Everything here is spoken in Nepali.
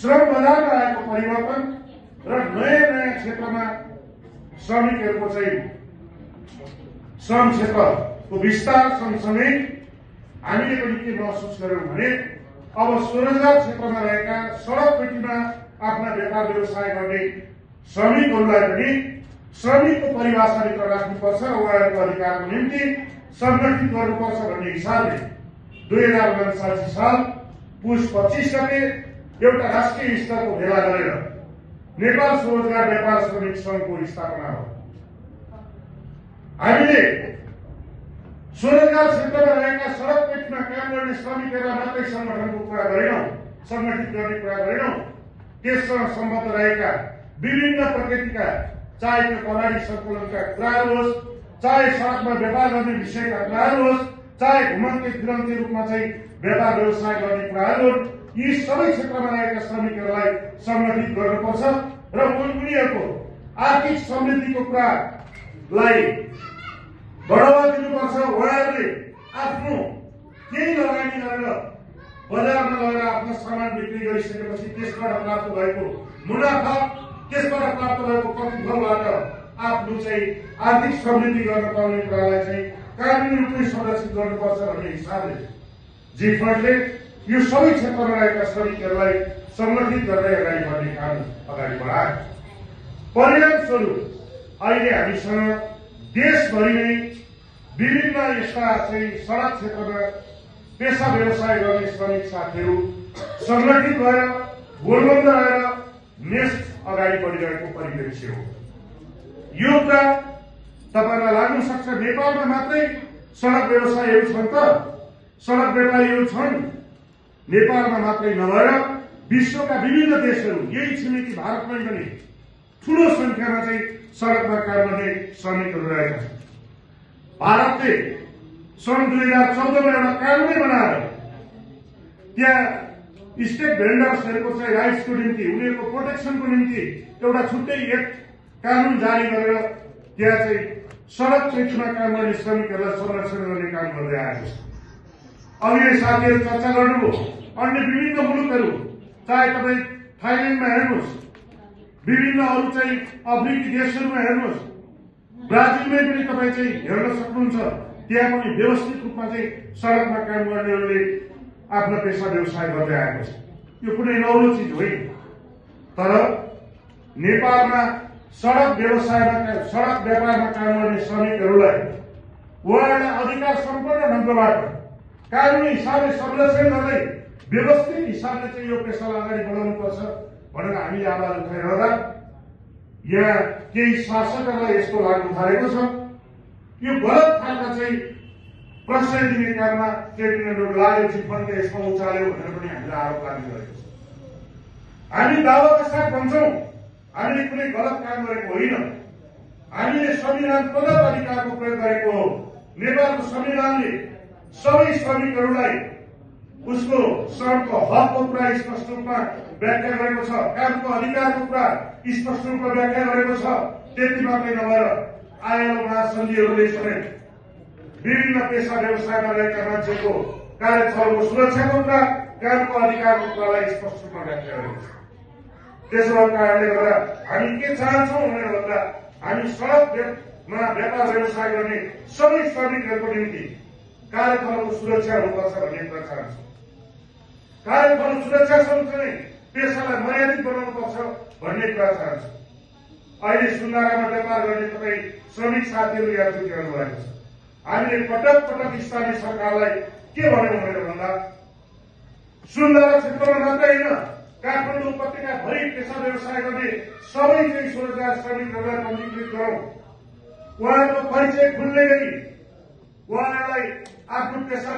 श्रम बजारमा आएको परिवर्तन र नयाँ नयाँ क्षेत्रमा श्रमिकहरूको चाहिँ श्रम क्षेत्रको विस्तार सँगसँगै हामीले पनि के महसुस गर्यौं भने अब स्वरोजगार क्षेत्रमा रहेका सडक पेटीमा आफ्ना व्यापार व्यवसाय गर्ने श्रमिकहरूलाई पनि श्रमिकको परिभाषाभित्र राख्नुपर्छ र उहाँहरूको अधिकारको निम्ति संगठित गर्नुपर्छ भन्ने हिसाबले 2059 साल पुस 25 गते एउटा राष्ट्रिय स्तरको भेला गरेर नेपाल स्वरोजगार व्यापार श्रमिक संघको स्थापना हो। हामीले स्वरोजगार क्षेत्रमा रहेका सडक पेटीमा काम गर्ने श्रमिकहरूलाई मात्रै संगठनको कुरा गरेनौं, संगठित गर्ने कुरा गरेनौं, त्यससँग सम्बद्ध रहेका विभिन्न प्रकृतिका चाहे त्यो कलाडी सङ्कलनका कुराहरू होस्, चाहे सडकमा व्यापार गर्ने विषयका कुराहरू होस्, चाहे घुमन्ते फिरन्ते रूपमा चाहिँ व्यापार व्यवसाय गर्ने कुराहरू होस्, यी सबै क्षेत्रमा रहेका श्रमिकहरूलाई संगठित गर्नुपर्छ र उनीहरूको आर्थिक समृद्धिको कुरालाई बढावा दिनुपर्छ। उहाँहरूले आफ्नो केही लगानी गरेर बजारमा लगेर आफ्नो सामान बिक्री गरिसकेपछि त्यसबाट प्राप्त भएको मुनाफा, त्यसबाट प्राप्त भएको प्रतिफलबाट आफ्नो चाहिँ आर्थिक समृद्धि गर्न पाउने कुरालाई चाहिँ कानुनी रूपले संरक्षित गर्नुपर्छ भन्ने हिसाबले जीफडले यो सबै क्षेत्रमा रहेका श्रमिकहरूलाई संगठित गर्दै अगाडि बढ्ने काम अगाडि बढायो। परिणामस्वरूप अहिले हामीसँग देशभरि नै विभिन्न यस्ता चाहिँ सडक क्षेत्रमा पेसा व्यवसाय गर्ने श्रमिक साथीहरू संगठित भएर गोलबन्द रहेर नेस अगाडि बढिरहेको परिप्रेक्ष्य हो। यो कुरा तपाईलाई लाग्न सक्छ नेपालमा मात्रै सडक व्यवसायहरू छन् त, सडक व्यापारीहरू छन्। नेपालमा मात्रै नभएर विश्वका विभिन्न देशहरू, यही छिमेकी भारतमै पनि ठूलो संख्यामा चाहिँ सडकमा काम गर्ने श्रमिकहरू रहेका छन्। भारतले सन् 2014 मा एउटा कानुनै बनाएर त्यहाँ स्टेट भेन्डर्सहरूको चाहिँ राइट्सको निम्ति, उनीहरूको प्रोटेक्सनको निम्ति एउटा छुट्टै एक कानुन जारी गरेर त्यहाँ चाहिँ सडक क्षेत्रमा काम गर्ने श्रमिकहरूलाई संरक्षण गर्ने काम गर्दै आएको छ। अघि साथीहरू चर्चा गर्नुभयो, अन्य विभिन्न मुलुकहरू, चाहे तपाईँ थाइल्यान्डमा हेर्नुहोस्, विभिन्न अरू चाहिँ अफ्रिकी देशहरूमा हेर्नुहोस्, ब्राजिलमै पनि तपाईँ चाहिँ हेर्न सक्नुहुन्छ। त्यहाँ पनि व्यवस्थित रूपमा चाहिँ सडकमा काम गर्नेहरूले आफ्नो पेसा व्यवसाय गर्दै आएको छ। यो कुनै नौलो चिज होइन, तर नेपालमा सडक व्यवसायमा, सडक व्यापारमा काम गर्ने श्रमिकहरूलाई उहाँहरूलाई अधिकार सम्पन्न ढङ्गबाट कानुनी हिसाबले संरक्षण गर्दै व्यवस्थित हिसाबले चाहिँ यो पेसालाई अगाडि बढाउनुपर्छ भनेर हामीले आवाज उठाइरहँदा यहाँ केही शासकहरूलाई यस्तो लाग्न थालेको छ। यो गलत खालका चाहिँ प्रश्रय दिने काममा ट्रेब्युनलहरू लाग्यो, चिटफन्डले यसमा उचाल्यो भनेर पनि हामीलाई आरोप लागिरहेको छ। हामी दावाका साथ भन्छौं हामीले कुनै गलत काम गरेको होइन, हामीले संविधान प्रदत्त अधिकारको प्रयोग गरेको हो। नेपालको संविधानले सबै श्रमिकहरूलाई उसको श्रमको हकको कुरा स्पष्ट रूपमा व्याख्या गरेको छ, कामको अधिकारको कुरा स्पष्ट रूपमा व्याख्या गरेको छ। त्यति मात्रै नभएर आईएलओ महासन्धिहरूले समेत विभिन्न पेसा व्यवसायमा रहेका मान्छेको कार्यस्थलको सुरक्षाको कुरा, कामको अधिकारको कुरालाई स्पष्ट रूपमा व्याख्या गरेको छ। त्यसो भएको कारणले गर्दा हामी के चाहन्छौँ भनेर भन्दा हामी सडकमा व्यापार व्यवसाय गर्ने सबै श्रमिकहरूको निम्ति कार्यस्थलको सुरक्षा हुनुपर्छ भन्ने कुरा चाहन्छौँ। कार्यस्थल सुरक्षा सँगसँगै पेसालाई मर्यादित बनाउनुपर्छ भन्ने कुरा चाहन्छौँ। अहिले सुन्दारामा व्यापार गर्ने तपाईँ श्रमिक साथीहरू यात्री गर्नुभएको छ। हामीले पटक पटक स्थानीय सरकारलाई के भन्यौं भनेर भन्दा सुन्दारा क्षेत्रमा मात्रै होइन, काठमाडौँ उपत्यका भरि पेसा व्यवसाय गर्ने सबै चाहिँ स्वरोजगार श्रमिकहरूलाई पञ्जीकृत गरौं। उहाँहरूको परिचय खुल्ने गरी उहाँहरूलाई आफ्नो पेसा